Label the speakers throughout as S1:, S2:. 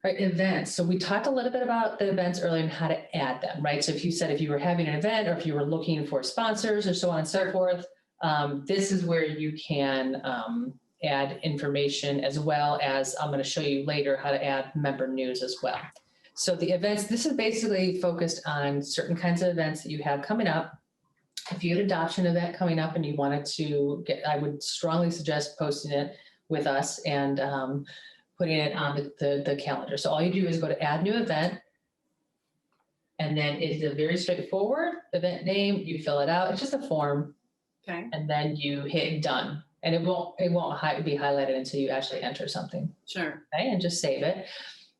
S1: Right, events. So we talked a little bit about the events earlier and how to add them, right? So if you said if you were having an event or if you were looking for sponsors or so on and so forth, this is where you can add information, as well as I'm going to show you later how to add member news as well. So the events, this is basically focused on certain kinds of events that you have coming up. If you had an adoption event coming up and you wanted to get, I would strongly suggest posting it with us and putting it on the calendar. So all you do is go to add new event, and then it's a very straightforward event name. You fill it out. It's just a form.
S2: Okay.
S1: And then you hit done, and it won't be highlighted until you actually enter something.
S2: Sure.
S1: Okay, and just save it.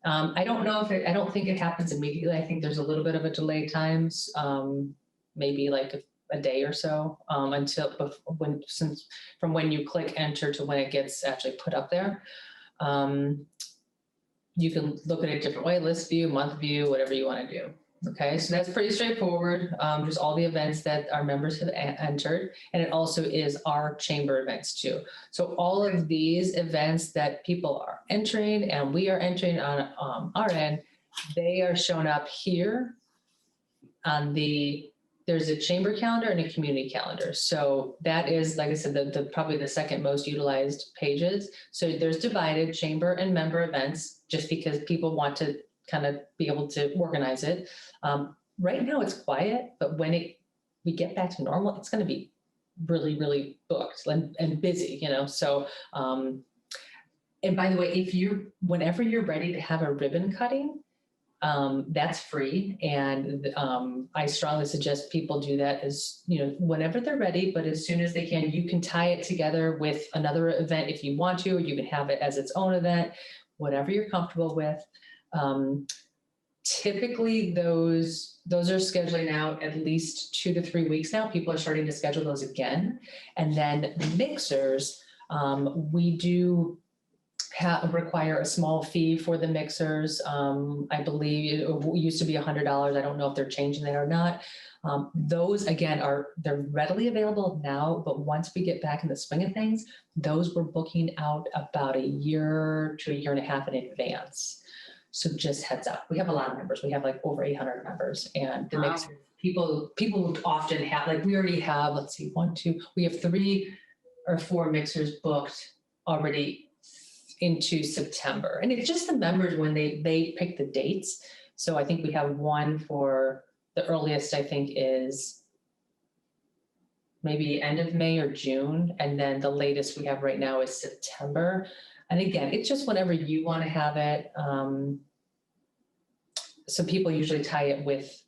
S1: I don't know if I don't think it happens immediately. I think there's a little bit of a delay times, maybe like a day or so from when you click enter to when it gets actually put up there. You can look at it a different way, list view, month view, whatever you want to do. Okay, so that's pretty straightforward. Just all the events that our members have entered, and it also is our chamber events too. So all of these events that people are entering and we are entering on our end, they are shown up here on there's a chamber calendar and a community calendar. So that is, like I said, the probably the second most utilized pages. So there's divided chamber and member events, just because people want to kind of be able to organize it. Right now it's quiet, but when we get back to normal, it's going to be really, really booked and busy, you know? So, and by the way, whenever you're ready to have a ribbon cutting, that's free. And I strongly suggest people do that whenever they're ready, but as soon as they can. You can tie it together with another event if you want to, or you can have it as its own event, whatever you're comfortable with. Typically those are scheduling out at least 2 to 3 weeks now. People are starting to schedule those again. And then the mixers, we do require a small fee for the mixers. I believe it used to be $100. I don't know if they're changing that or not. Those again they're readily available now, but once we get back in the swing of things, those we're booking out about a year to a year and a half in advance. So just heads up, we have a lot of members. We have like over 800 members, and the mixers, people often have, like we already have, let's see, we have 3 or 4 mixers booked already into September. And it's just the members when they pick the dates. So I think we have one for the earliest, I think, is maybe end of May or June. And then the latest we have right now is September. And again, it's just whenever you want to have it. So people usually tie it with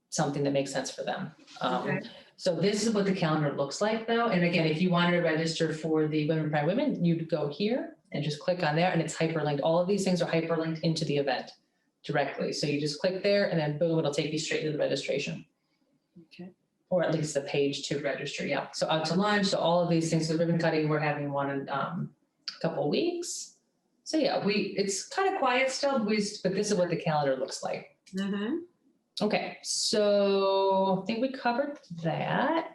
S1: something that makes sense for them.
S2: Okay.
S1: So this is what the calendar looks like though. And again, if you wanted to register for the Women Pride Women, you'd go here and just click on there, and it's hyperlinked. All of these things are hyperlinked into the event directly. So you just click there and then boom, it'll take you straight to the registration. Okay. Or at least the page to register. Yeah. So out to lunch. So all of these things, the ribbon cutting, we're having one in a couple of weeks. So yeah, it's kind of quiet still, but this is what the calendar looks like.
S2: Mm-hmm.
S1: Okay, so I think we covered that.